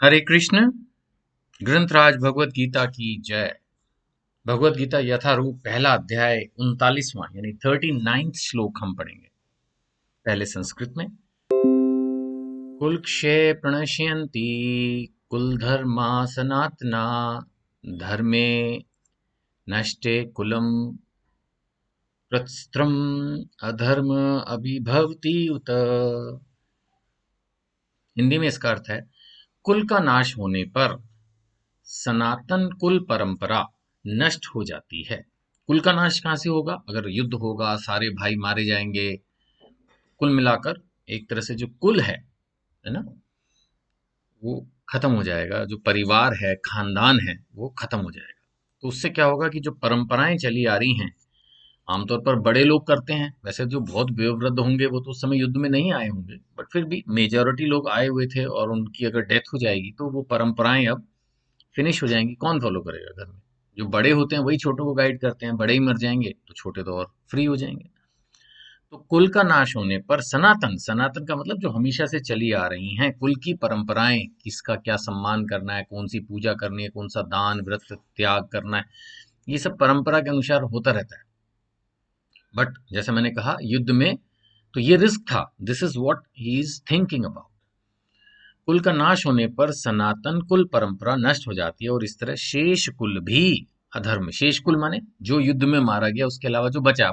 हरे कृष्ण। ग्रंथराज भगवत गीता की जय। भगवत गीता यथारूप पहला अध्याय 39वां यानी 39th श्लोक हम पढ़ेंगे पहले संस्कृत में। कुल क्षय प्रणश्यन्ति कुल धर्मा सनातना धर्मे नष्टे कुलम प्रस्त्रम अधर्म अभिभवति उत। हिंदी में इसका अर्थ है, कुल का नाश होने पर सनातन कुल परंपरा नष्ट हो जाती है। कुल का नाश कहां से होगा? अगर युद्ध होगा, सारे भाई मारे जाएंगे, कुल मिलाकर एक तरह से जो कुल है ना, वो खत्म हो जाएगा। जो परिवार है, खानदान है, वो खत्म हो जाएगा। तो उससे क्या होगा कि जो परंपराएं चली आ रही हैं, आमतौर पर बड़े लोग करते हैं। वैसे जो बहुत वयोवृद्ध होंगे वो तो उस समय युद्ध में नहीं आए होंगे, बट फिर भी मेजोरिटी लोग आए हुए थे और उनकी अगर डेथ हो जाएगी तो वो परंपराएं अब फिनिश हो जाएंगी। कौन फॉलो करेगा घर में? जो बड़े होते हैं वही छोटों को गाइड करते हैं। बड़े ही मर जाएंगे तो छोटे तो और फ्री हो जाएंगे। तो कुल का नाश होने पर सनातन, सनातन का मतलब जो हमेशा से चली आ रही हैं कुल की परंपराएं, किसका क्या सम्मान करना है, कौन सी पूजा करनी है, कौन सा दान व्रत त्याग करना है, ये सब परंपरा के अनुसार होता रहता है। बट जैसे मैंने कहा, युद्ध में तो ये रिस्क था। This is what he is thinking about. कुल का नाश होने पर सनातन कुल परंपरा नष्ट हो जाती है और इस तरह शेष कुल भी अधर्म, शेष कुल माने जो युद्ध में मारा गया उसके अलावा जो बचा।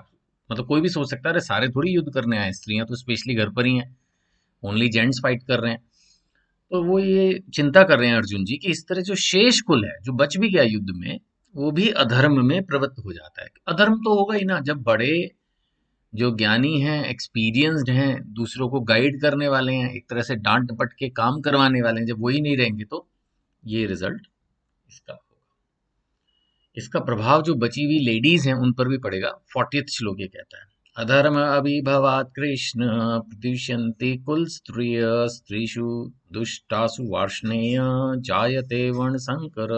मतलब कोई भी सोच सकता है अरे सारे थोड़ी युद्ध करने आए, स्त्रियां तो स्पेशली घर पर ही हैं, ओनली जेंट्स फाइट कर रहे हैं। तो वो ये चिंता कर रहे हैं अर्जुन जी कि इस तरह जो शेष कुल है जो बच भी गया युद्ध में, वो भी अधर्म में प्रवृत्त हो जाता है। अधर्म तो होगा ही ना, जब बड़े जो ज्ञानी हैं, एक्सपीरियंस्ड हैं, दूसरों को गाइड करने वाले हैं, एक तरह से डांट डपट के काम करवाने वाले हैं, जब वही नहीं रहेंगे तो ये रिजल्ट इसका होगा। इसका प्रभाव जो बची हुई लेडीज हैं उन पर भी पड़ेगा। 40th श्लोक ये कहता है, अधर्म अभिभवात कृष्ण प्रदुष्यन्ति कुल स्त्रिय स्त्रीषु दुष्टासु वार्ष्णेय जायते वर्ण संकर।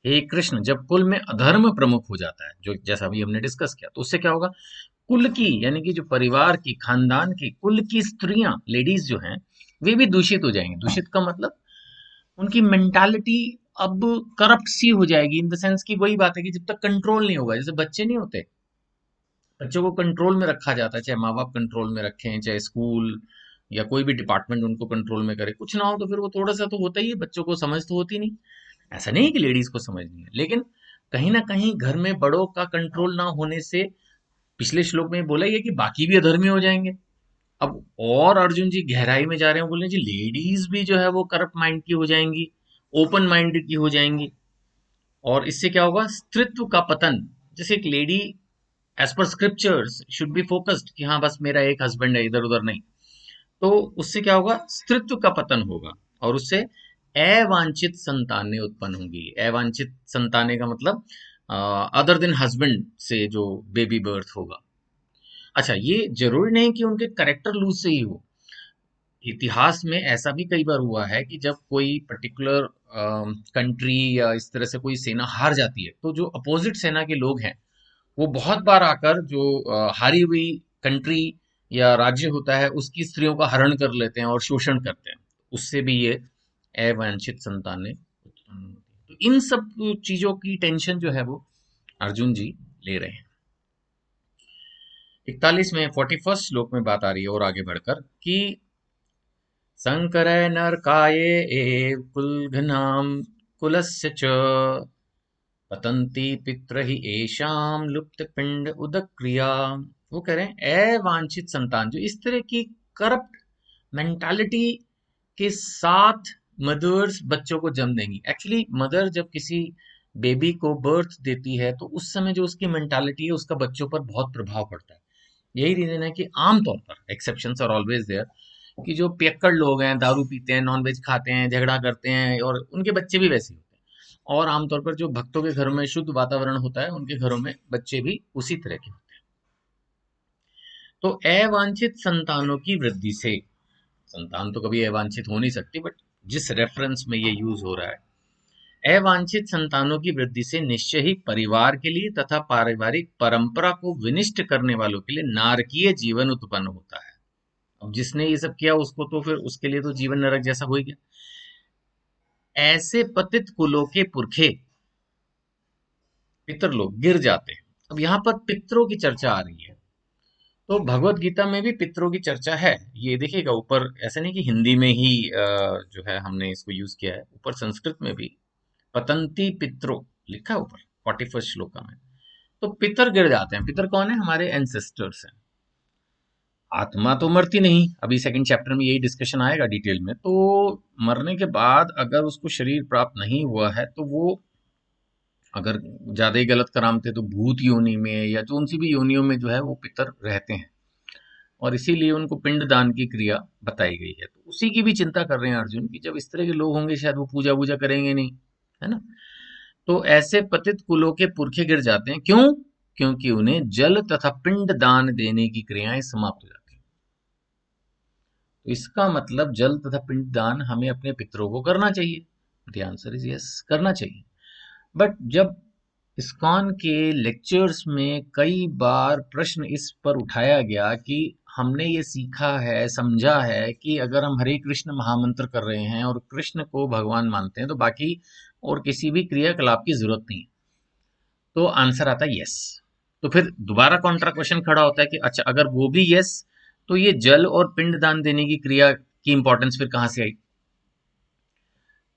हे कृष्ण, जब कुल में अधर्म प्रमुख हो जाता है, जो जैसा अभी हमने डिस्कस किया, तो उससे क्या होगा? कुल की यानी कि जो परिवार की, खानदान की, कुल की स्त्रियां, लेडीज जो हैं, वे भी दूषित हो जाएंगी। दूषित का मतलब उनकी मेंटालिटी अब करप्ट सी हो जाएगी। इन द सेंस कि वही बात है कि जब तक कंट्रोल नहीं होगा, जैसे बच्चे नहीं होते, बच्चों को कंट्रोल में रखा जाता है, चाहे माँ बाप कंट्रोल में रखें, चाहे स्कूल या कोई भी डिपार्टमेंट उनको कंट्रोल में करे, कुछ ना हो तो फिर वो थोड़ा सा तो होता ही है, बच्चों को समझ तो होती नहीं। ऐसा नहीं है कि लेडीज को समझ नहीं है, लेकिन कहीं ना कहीं घर में बड़ों का कंट्रोल ना होने से, पिछले श्लोक में बोला ही है कि बाकी भी अधर्मी हो जाएंगे। अब और अर्जुन जी गहराई में जा रहे हैं, बोले जी लेडीज भी जो है वो करप्ट माइंड की हो जाएंगी, ओपन माइंडेड की हो जाएंगी। और इससे क्या होगा? स्त्रीत्व का पतन। जैसे एक lady as per scriptures should be focused कि हाँ बस मेरा एक हस्बैंड है, इधर उधर नहीं। तो उससे क्या होगा? स्त्रीत्व का पतन होगा और उससे अवांछित संतानें उत्पन्न होंगी। अवांछित संतानें का मतलब अदर देन हस्बैंड से जो बेबी बर्थ होगा। अच्छा, ये जरूरी नहीं कि उनके करेक्टर लूज से ही हो। इतिहास में ऐसा भी कई बार हुआ है कि जब कोई पर्टिकुलर कंट्री या इस तरह से कोई सेना हार जाती है, तो जो अपोजिट सेना के लोग हैं वो बहुत बार आकर जो हारी हुई कंट्री या राज्य होता है उसकी स्त्रियों का हरण कर लेते हैं और शोषण करते हैं। उससे भी ये अवांछित संतानें उत्पन्न होती हैं। तो इन सब चीजों की टेंशन जो है वो अर्जुन जी ले रहे हैं। 41 में 41st श्लोक में बात आ रही है और आगे बढ़कर कि संकरय नरकाये एव कुलघ्नाम कुलस्य च पतन्ति पितरहि एषाम लुप्त पिंड उदक्रिया। वो कह रहे हैं अवांछित संतान जो इस तरह की करप्ट मेंटालिटी के साथ मदर्स बच्चों को जन्म देंगी। एक्चुअली मदर जब किसी बेबी को बर्थ देती है तो उस समय जो उसकी मेंटालिटी है उसका बच्चों पर बहुत प्रभाव पड़ता है। यही रीजन है कि आमतौर पर, एक्सेप्शंस आर ऑलवेज देयर, कि जो पियक्कड़ लोग हैं, दारू पीते हैं, नॉनवेज खाते हैं, झगड़ा करते हैं, और उनके बच्चे भी वैसे ही होते हैं। और आमतौर पर जो भक्तों के घरों में शुद्ध वातावरण होता है, उनके घरों में बच्चे भी उसी तरह के होते हैं। तो अवांछित संतानों की वृद्धि से, संतान तो कभी अवांछित हो नहीं सकती, बट जिस रेफरेंस में ये यूज हो रहा है, अवांछित संतानों की वृद्धि से निश्चय ही परिवार के लिए तथा पारिवारिक परंपरा को विनिष्ट करने वालों के लिए नारकीय जीवन उत्पन्न होता है। अब जिसने ये सब किया उसको तो फिर उसके लिए तो जीवन नरक जैसा हो ही गया। ऐसे पतित कुलों के पुरखे पितर लोग गिर जाते हैं। अब यहाँ पर पितरों की चर्चा आ रही है, तो भगवत गीता में भी पितरों की चर्चा है। ये देखिएगा ऊपर, ऐसे नहीं कि हिंदी में ही जो है हमने इसको यूज किया है, ऊपर संस्कृत में भी पतंती पितरो लिखा है ऊपर 41 श्लोका में। तो पितर गिर जाते हैं। पितर कौन है? हमारे एंसेस्टर्स हैं। आत्मा तो मरती नहीं, अभी सेकंड चैप्टर में यही डिस्कशन आएगा डिटेल में। तो मरने के बाद अगर उसको शरीर प्राप्त नहीं हुआ है तो वो अगर ज्यादा ही गलत कराम थे तो भूत योनि में या जो उनसी भी योनियों में जो है वो पितर रहते हैं, और इसीलिए उनको पिंड दान की क्रिया बताई गई है। तो उसी की भी चिंता कर रहे हैं अर्जुन की, जब इस तरह के लोग होंगे शायद वो पूजा वूजा करेंगे नहीं, है ना। तो ऐसे पतित कुलों के पुरखे गिर जाते हैं। क्यों? क्योंकि उन्हें जल तथा पिंड दान देने की क्रियाएं समाप्त हो जाती हैं। तो इसका मतलब जल तथा पिंड दान हमें अपने पितरों को करना चाहिए। द आंसर इज यस, करना चाहिए। बट जब इस्कॉन के लेक्चर्स में कई बार प्रश्न इस पर उठाया गया कि हमने ये सीखा है, समझा है कि अगर हम हरे कृष्ण महामंत्र कर रहे हैं और कृष्ण को भगवान मानते हैं तो बाकी और किसी भी क्रियाकलाप की जरूरत नहीं है, तो आंसर आता है यस। तो फिर दोबारा कॉन्ट्रा क्वेश्चन खड़ा होता है कि अच्छा अगर वो भी यस, तो ये जल और पिंड दान देने की क्रिया की इंपॉर्टेंस फिर कहाँ से आई?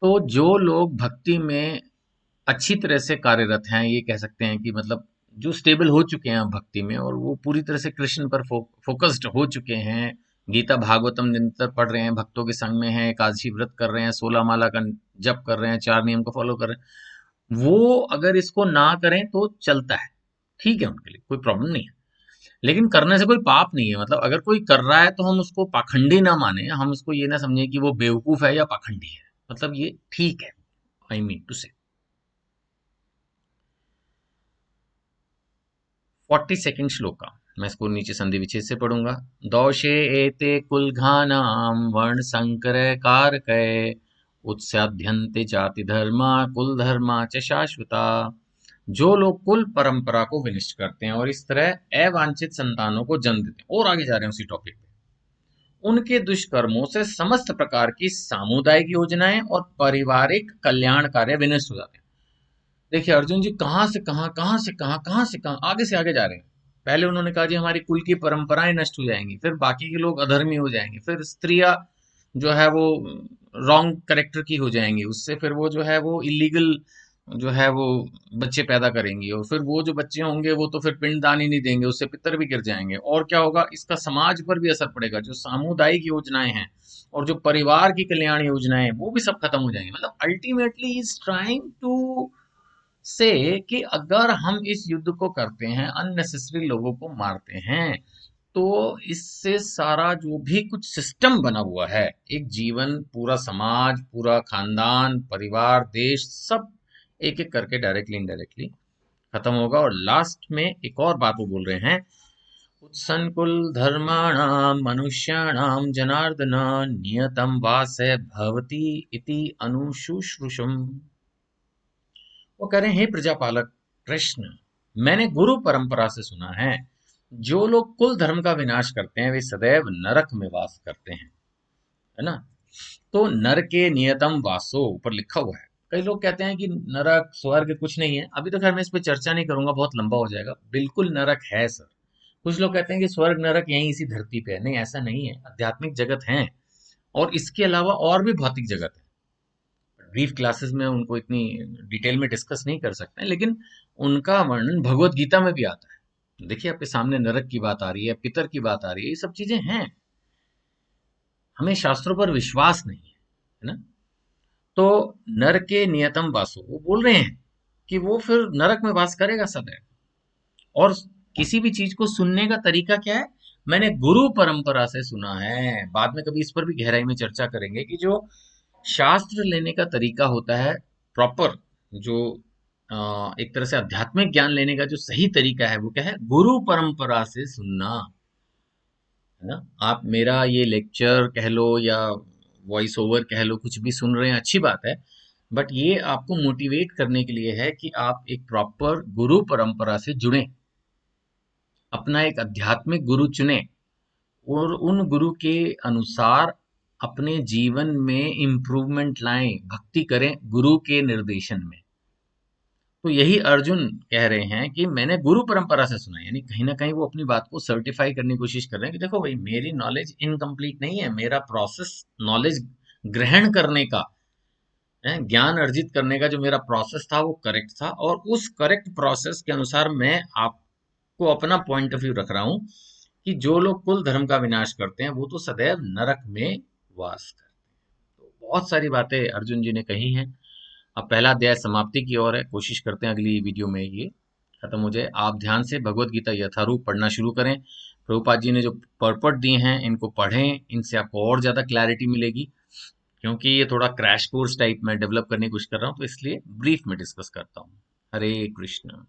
तो जो लोग भक्ति में अच्छी तरह से कार्यरत हैं, ये कह सकते हैं कि मतलब जो स्टेबल हो चुके हैं भक्ति में और वो पूरी तरह से कृष्ण पर फोकस्ड हो चुके हैं, गीता भागवतम निरंतर पढ़ रहे हैं, भक्तों के संग में हैं, एकादशी व्रत कर रहे हैं, 16 माला का जप कर रहे हैं, 4 नियम को फॉलो कर रहे हैं, वो अगर इसको ना करें तो चलता है, ठीक है, उनके लिए कोई प्रॉब्लम नहीं है। लेकिन करने से कोई पाप नहीं है। मतलब अगर कोई कर रहा है तो हम उसको पाखंडी ना माने, हम उसको ये ना समझे कि वो बेवकूफ है या पाखंडी है, मतलब ये ठीक है, आई मीन टू से। 42 श्लोका, मैं इसको नीचे संधि विच्छेद से पढ़ूंगा। दौशे एते कुलघानाम वर्ण संकर कारकय उत्स्यध्यन्ते जाति धर्मा कुल धर्मा च शाश्वता। जो लोग कुल परंपरा को विनिष्ट करते हैं और इस तरह अवांछित संतानों को जन्म देते हैं, और आगे जा रहे हैं उसी टॉपिक पे, उनके दुष्कर्मों से समस्त प्रकार की सामुदायिक योजनाएं और पारिवारिक कल्याण कार्य विनष्ट हो जाते हैं। देखिए अर्जुन जी कहाँ से कहाँ, कहाँ से कहाँ, कहाँ से कहाँ, आगे से आगे जा रहे हैं। पहले उन्होंने कहा जी हमारी कुल की परंपराएं नष्ट हो जाएंगी, फिर बाकी के लोग अधर्मी हो जाएंगे, फिर स्त्रियां जो है वो रॉन्ग करेक्टर की हो जाएंगी, उससे फिर वो जो है वो इलीगल जो है वो बच्चे पैदा करेंगी, और फिर वो जो बच्चे होंगे वो तो फिर पिंडदान ही नहीं देंगे, उससे पितर भी गिर जाएंगे, और क्या होगा, इसका समाज पर भी असर पड़ेगा। जो सामुदायिक योजनाएं हैं और जो परिवार की कल्याण योजनाएं हैं वो भी सब खत्म हो जाएंगी। मतलब अल्टीमेटली इज ट्राइंग टू से कि अगर हम इस युद्ध को करते हैं, अननेसेसरी लोगों को मारते हैं, तो इससे सारा जो भी कुछ सिस्टम बना हुआ है, एक जीवन, पूरा समाज, पूरा खानदान, परिवार, देश, सब एक एक करके डायरेक्टली इनडायरेक्टली खत्म होगा। और लास्ट में एक और बात वो बोल रहे हैं, उत्सन्कुल धर्माणाम मनुष्याणाम जनार्दन नियतम वास्य भवति इति अनुशुश्रूषम। वो कह रहे हैं हे प्रजापालक कृष्ण, मैंने गुरु परंपरा से सुना है जो लोग कुल धर्म का विनाश करते हैं वे सदैव नरक में वास करते हैं, है ना। तो नर के नियतम वासो ऊपर लिखा हुआ है। कई लोग कहते हैं कि नरक स्वर्ग कुछ नहीं है, अभी तो खैर मैं इस पे चर्चा नहीं करूंगा, बहुत लंबा हो जाएगा। बिल्कुल नरक है सर। कुछ लोग कहते हैं कि स्वर्ग नरक यहीं इसी धरती पे है, नहीं ऐसा नहीं है, आध्यात्मिक जगत है और इसके अलावा और भी भौतिक जगत है। ब्रीफ क्लासेस में उनको इतनी डिटेल में डिस्कस नहीं कर सकते हैं, लेकिन उनका वर्णन भगवत गीता में भी आता है। देखिए आपके सामने नरक की बात आ रही है, पितर की बात आ रही है, ये सब चीजें हैं। हमें शास्त्रों पर विश्वास नहीं है ना। तो नर के नियतम वासो, वो बोल रहे हैं कि वो फिर नरक में वास करेगा सदैव। और किसी भी चीज को सुनने का तरीका क्या है? मैंने गुरु परंपरा से सुना है। बाद में कभी इस पर भी गहराई में चर्चा करेंगे कि जो शास्त्र लेने का तरीका होता है प्रॉपर, जो एक तरह से आध्यात्मिक ज्ञान लेने का जो सही तरीका है वो क्या है? गुरु परंपरा से सुनना, है ना। आप मेरा ये लेक्चर कह लो या वॉइस ओवर कह लो, कुछ भी सुन रहे हैं, अच्छी बात है, बट ये आपको मोटिवेट करने के लिए है कि आप एक प्रॉपर गुरु परंपरा से जुड़ें, अपना एक आध्यात्मिक गुरु चुने और उन गुरु के अनुसार अपने जीवन में इम्प्रूवमेंट लाएं, भक्ति करें गुरु के निर्देशन में। तो यही अर्जुन कह रहे हैं कि मैंने गुरु परंपरा से सुना है, यानी कहीं ना कहीं वो अपनी बात को सर्टिफाई करने की कोशिश कर रहे हैं कि देखो भाई, मेरी नॉलेज इनकम्प्लीट नहीं है, मेरा प्रोसेस नॉलेज ग्रहण करने का, ज्ञान अर्जित करने का जो मेरा प्रोसेस था वो करेक्ट था, और उस करेक्ट प्रोसेस के अनुसार मैं आपको अपना पॉइंट ऑफ व्यू रख रहा हूं कि जो लोग कुल धर्म का विनाश करते हैं वो तो सदैव नरक में वास करते हैं। तो बहुत सारी बातें अर्जुन जी ने कही हैं। अब पहला अध्याय समाप्ति की ओर है, कोशिश करते हैं अगली वीडियो में ये खत्म हो जाए। आप ध्यान से भगवत गीता यथारूप पढ़ना शुरू करें। प्रभुपाद जी ने जो पर्पट दिए हैं इनको पढ़ें, इनसे आपको और ज़्यादा क्लैरिटी मिलेगी, क्योंकि ये थोड़ा क्रैश कोर्स टाइप में डेवलप करने की कोशिश कर रहा हूँ, तो इसलिए ब्रीफ में डिस्कस करता हूँ। हरे कृष्ण।